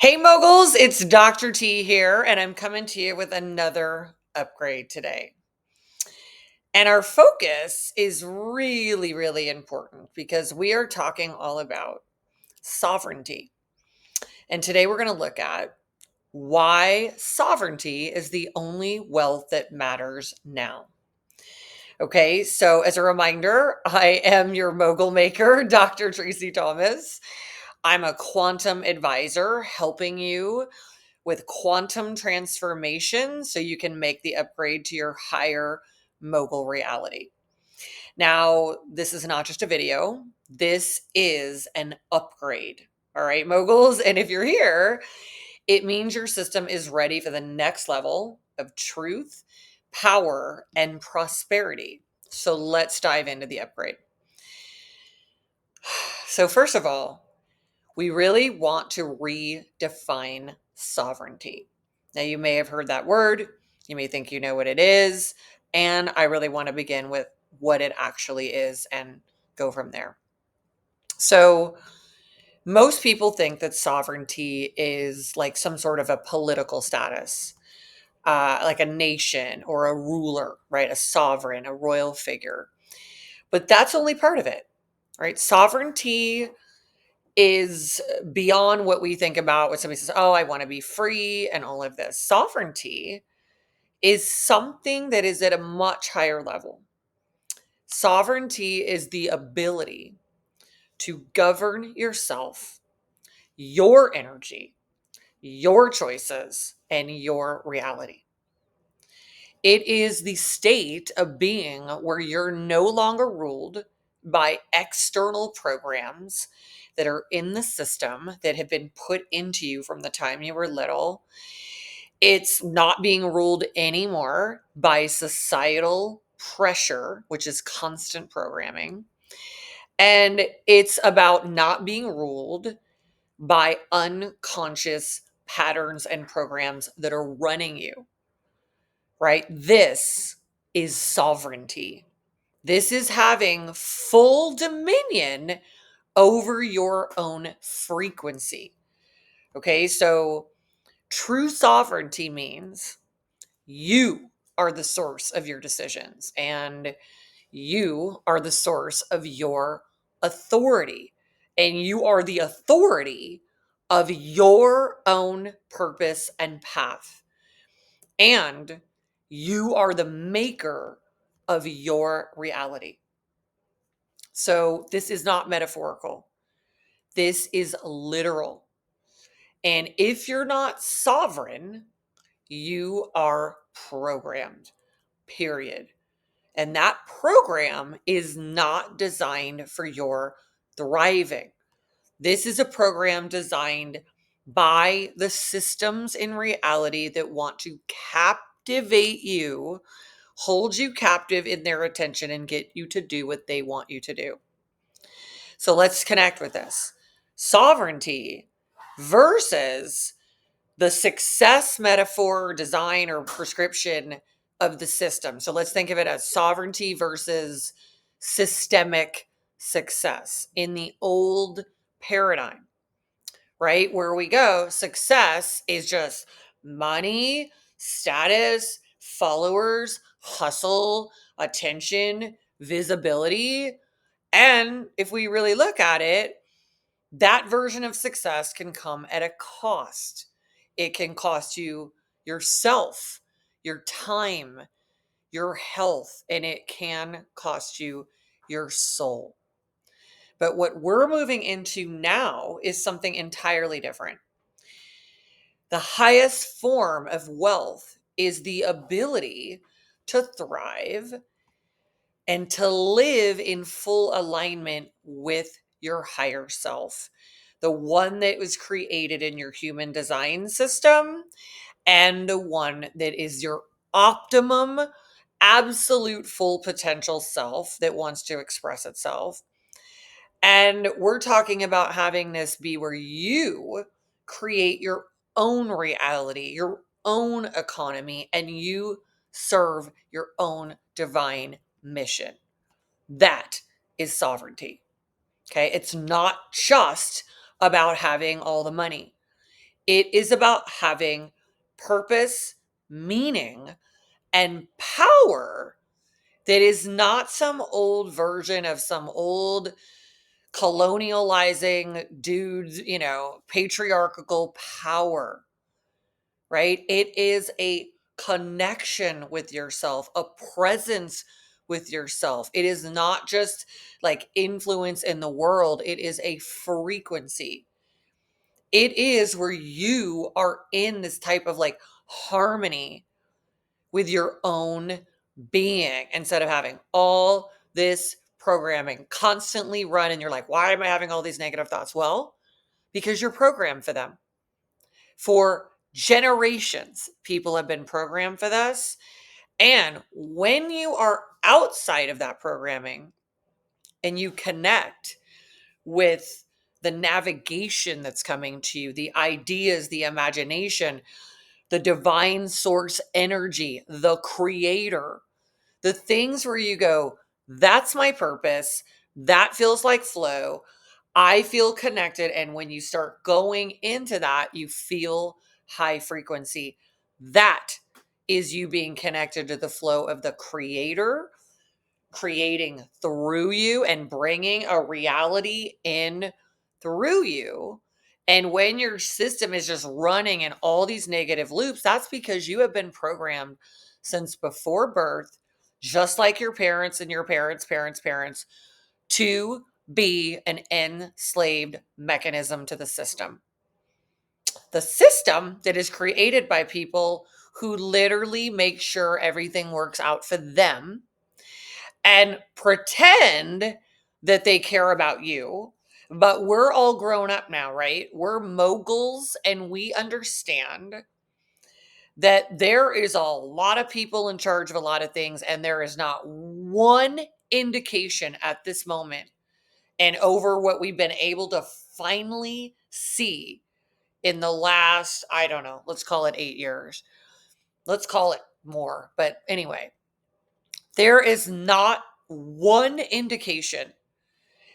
Hey moguls, it's Dr. T here, and I'm coming to you with another upgrade today. And our focus is really, really important because we are talking all about sovereignty. And today we're going to look at why sovereignty is the only wealth that matters now. Okay, so as a reminder, I am your mogul maker, Dr. Tracy Thomas. I'm a quantum advisor helping you with quantum transformation so you can make the upgrade to your higher mogul reality. Now, this is not just a video, this is an upgrade. All right, moguls. And if you're here, it means your system is ready for the next level of truth, power, and prosperity. So let's dive into the upgrade. So, first of all, we really want to redefine sovereignty. Now, you may have heard that word, you may think you know what it is, and I really want to begin with what it actually is and go from there. So, most people think that sovereignty is like some sort of a political status, like a nation or a ruler, right? A sovereign, a royal figure. But that's only part of it, right? Sovereignty is beyond what we think about when somebody says, "Oh, I want to be free," and all of this. Sovereignty is something that is at a much higher level. Sovereignty is the ability to govern yourself, your energy, your choices, and your reality. It is the state of being where you're no longer ruled by external programs that are in the system that have been put into you from the time you were little. It's not being ruled anymore by societal pressure, which is constant programming. And it's about not being ruled by unconscious patterns and programs that are running you, right? This is sovereignty. This is having full dominion over your own frequency. Okay, so true sovereignty means you are the source of your decisions and you are the source of your authority. And you are the authority of your own purpose and path. And you are the maker of your reality. So this is not metaphorical. This is literal. And if you're not sovereign, you are programmed, period. And that program is not designed for your thriving. This is a program designed by the systems in reality that want to captivate you, hold you captive in their attention, and get you to do what they want you to do. So let's connect with this. Sovereignty versus the success metaphor, design, or prescription of the system. So let's think of it as sovereignty versus systemic success in the old paradigm, right? Where we go, success is just money, status, followers, hustle, attention, visibility. And if we really look at it, that version of success can come at a cost. It can cost you yourself, your time, your health, and it can cost you your soul. But what we're moving into now is something entirely different. The highest form of wealth is the ability to thrive and to live in full alignment with your higher self, the one that was created in your human design system, and the one that is your optimum, absolute full potential self that wants to express itself. And we're talking about having this be where you create your own reality, your own economy, and you serve your own divine mission. That is sovereignty. Okay. It's not just about having all the money. It is about having purpose, meaning, and power that is not some old version of some old colonializing dudes, patriarchal power, right? It is a connection with yourself, a presence with yourself. It is not just like influence in the world, it is a frequency. It is where you are in this type of like harmony with your own being instead of having all this programming constantly run and you're like, why am I having all these negative thoughts? Well, because you're programmed for them. For generations, people have been programmed for this. And when you are outside of that programming and you connect with the navigation that's coming to you, the ideas, the imagination, the divine source energy, the creator, the things where you go, that's my purpose. That feels like flow. I feel connected. And when you start going into that, you feel high frequency. That is you being connected to the flow of the creator, creating through you and bringing a reality in through you. And when your system is just running in all these negative loops, that's because you have been programmed since before birth, just like your parents and your parents' parents, to be an enslaved mechanism to the system. The system that is created by people who literally make sure everything works out for them and pretend that they care about you. But we're all grown up now, right? We're moguls and we understand that there is a lot of people in charge of a lot of things, and there is not one indication at this moment and over what we've been able to finally see in the last, I don't know, let's call it 8 years. Let's call it more. But anyway, there is not one indication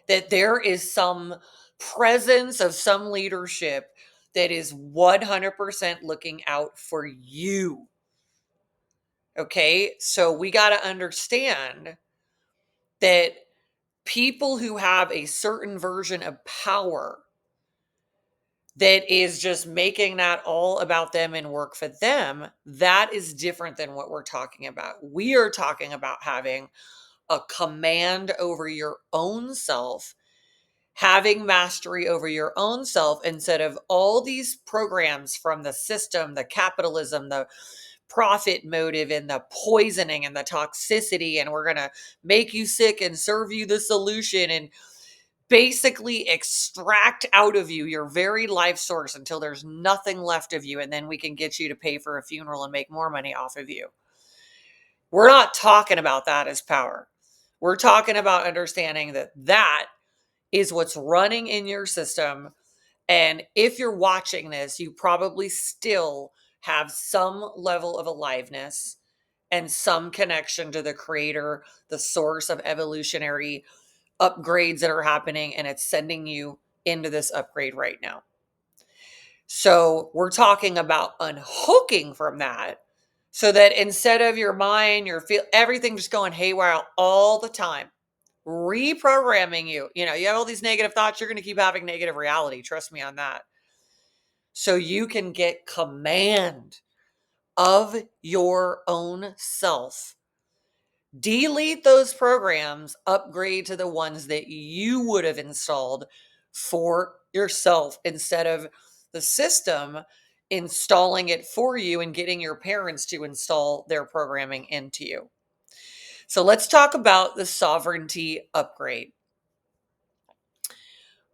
that there is some presence of some leadership that is 100% looking out for you. Okay. So we got to understand that people who have a certain version of power that is just making that all about them and work for them, that is different than what we're talking about. We are talking about having a command over your own self, having mastery over your own self instead of all these programs from the system, the capitalism, the profit motive, and the poisoning and the toxicity. And we're going to make you sick and serve you the solution and basically extract out of you your very life source until there's nothing left of you. And then we can get you to pay for a funeral and make more money off of you. We're not talking about that as power. We're talking about understanding that that is what's running in your system. And if you're watching this, you probably still have some level of aliveness and some connection to the creator, the source of evolutionary upgrades that are happening, and it's sending you into this upgrade right now. So we're talking about unhooking from that so that instead of your mind, everything just going haywire all the time, reprogramming you. You have all these negative thoughts, you're going to keep having negative reality. Trust me on that. So you can get command of your own self. Delete those programs, upgrade to the ones that you would have installed for yourself instead of the system installing it for you and getting your parents to install their programming into you. So let's talk about the sovereignty upgrade.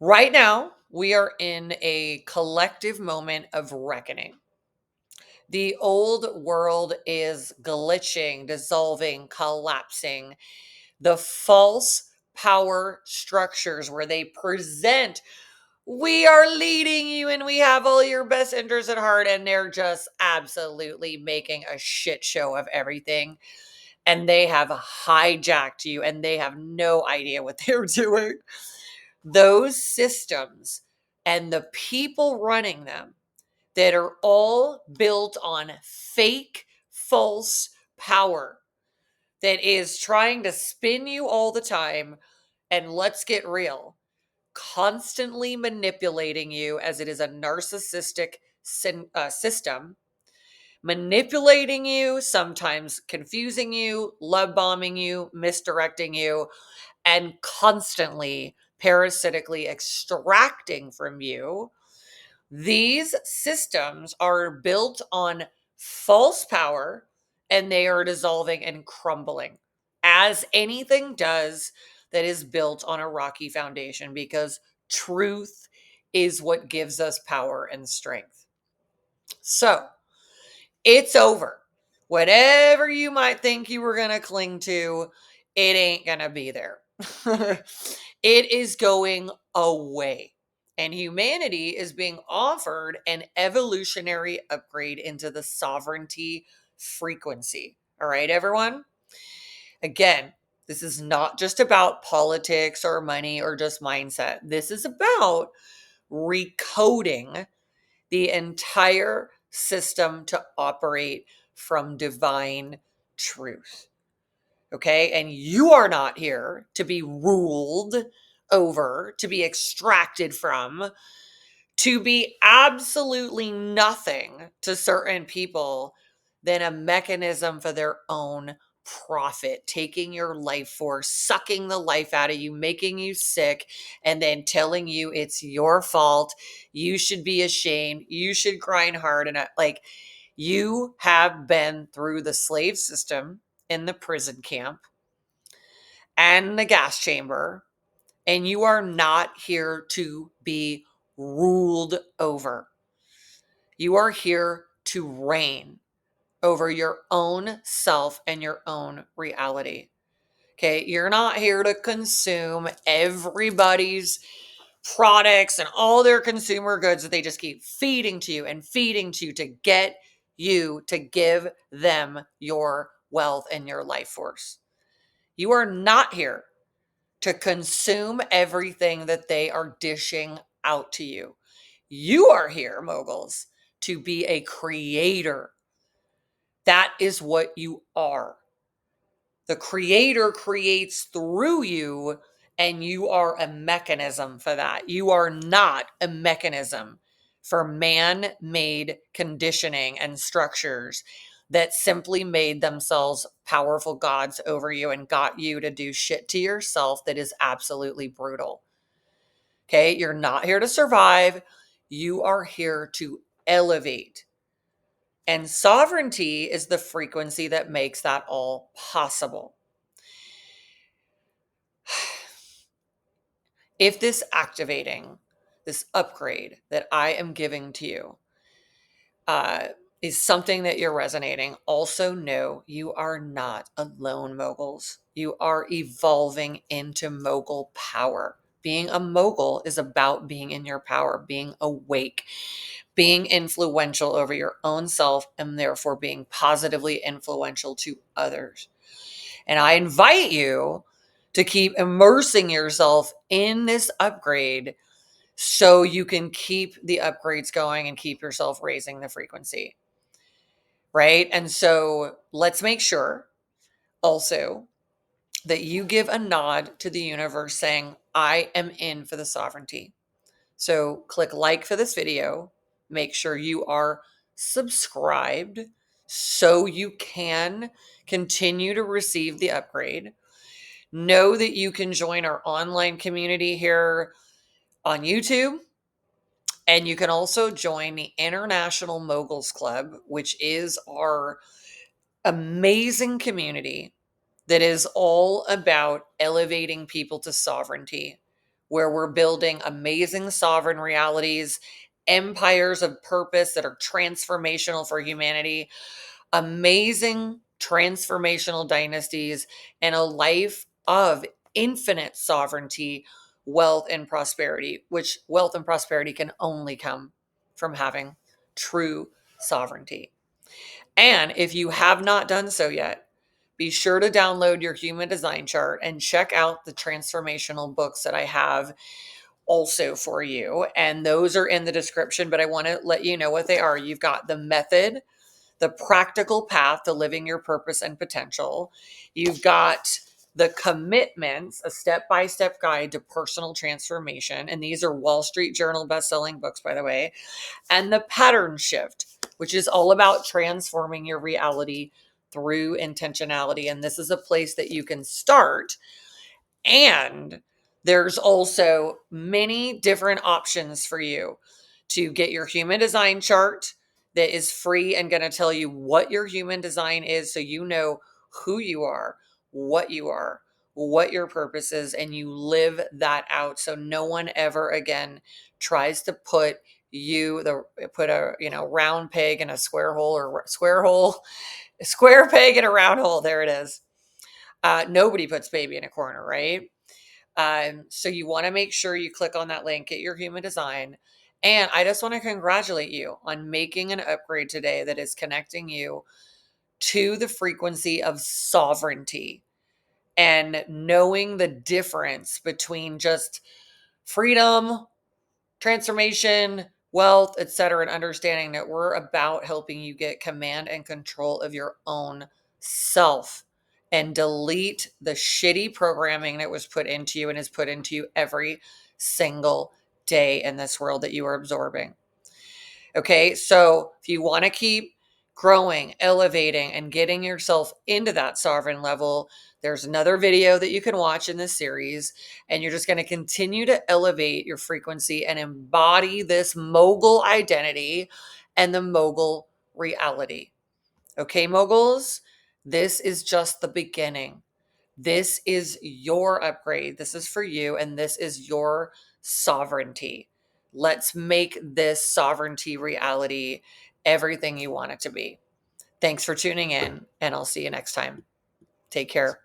Right now, we are in a collective moment of reckoning. The old world is glitching, dissolving, collapsing. The false power structures where they present, we are leading you and we have all your best interests at heart, and they're just absolutely making a shit show of everything. And they have hijacked you and they have no idea what they're doing. Those systems and the people running them, that are all built on fake, false power that is trying to spin you all the time. And let's get real, constantly manipulating you, as it is a narcissistic system, manipulating you, sometimes confusing you, love bombing you, misdirecting you, and constantly parasitically extracting from you. These systems are built on false power, and they are dissolving and crumbling, as anything does that is built on a rocky foundation, because truth is what gives us power and strength. So it's over. Whatever you might think you were going to cling to, it ain't going to be there. It is going away. And humanity is being offered an evolutionary upgrade into the sovereignty frequency. All right, everyone? Again, this is not just about politics or money or just mindset. This is about recoding the entire system to operate from divine truth. Okay. And you are not here to be ruled over, to be extracted from, to be absolutely nothing to certain people than a mechanism for their own profit, taking your life force, sucking the life out of you, making you sick, and then telling you it's your fault. You should be ashamed. You should grind hard. And like, you have been through the slave system in the prison camp and the gas chamber, and you are not here to be ruled over. You are here to reign over your own self and your own reality. Okay. You're not here to consume everybody's products and all their consumer goods that they just keep feeding to you and feeding to you to get you to give them your wealth and your life force. You are not here to consume everything that they are dishing out to you. You are here, moguls, to be a creator. That is what you are. The creator creates through you, and you are a mechanism for that. You are not a mechanism for man-made conditioning and structures that simply made themselves powerful gods over you and got you to do shit to yourself that is absolutely brutal. Okay, you're not here to survive. You are here to elevate. And sovereignty is the frequency that makes that all possible. If this activating, this upgrade that I am giving to you is something that you're resonating, also know you are not alone, moguls. You are evolving into mogul power. Being a mogul is about being in your power, being awake, being influential over your own self, and therefore being positively influential to others. And I invite you to keep immersing yourself in this upgrade so you can keep the upgrades going and keep yourself raising the frequency. Right? And so let's make sure also that you give a nod to the universe saying, I am in for the sovereignty. So click like for this video. Make sure you are subscribed so you can continue to receive the upgrade. Know that you can join our online community here on YouTube. And you can also join the International Moguls Club, which is our amazing community that is all about elevating people to sovereignty, where we're building amazing sovereign realities, empires of purpose that are transformational for humanity, amazing transformational dynasties, and a life of infinite sovereignty, wealth, and prosperity, which wealth and prosperity can only come from having true sovereignty. And if you have not done so yet, be sure to download your human design chart and check out the transformational books that I have also for you. And those are in the description, but I want to let you know what they are. You've got the method, the practical path to living your purpose and potential. You've got the commitments, a step-by-step guide to personal transformation. And these are Wall Street Journal best-selling books, by the way. And the pattern shift, which is all about transforming your reality through intentionality. And this is a place that you can start. And there's also many different options for you to get your human design chart that is free and going to tell you what your human design is, so you know who you are, what your purpose is, and you live that out, so no one ever again tries to put a round peg in a square hole, or square peg in a round hole. There it is. Nobody puts baby in a corner, right? So you want to make sure you click on that link, get your human design. And I just want to congratulate you on making an upgrade today that is connecting you to the frequency of sovereignty and knowing the difference between just freedom, transformation, wealth, etc., and understanding that we're about helping you get command and control of your own self and delete the shitty programming that was put into you and is put into you every single day in this world that you are absorbing. Okay, so if you want to keep growing, elevating, and getting yourself into that sovereign level, there's another video that you can watch in this series, and you're just going to continue to elevate your frequency and embody this mogul identity and the mogul reality. Okay, moguls, this is just the beginning. This is your upgrade. This is for you, and this is your sovereignty. Let's make this sovereignty reality everything you want it to be. Thanks for tuning in, and I'll see you next time. Take care.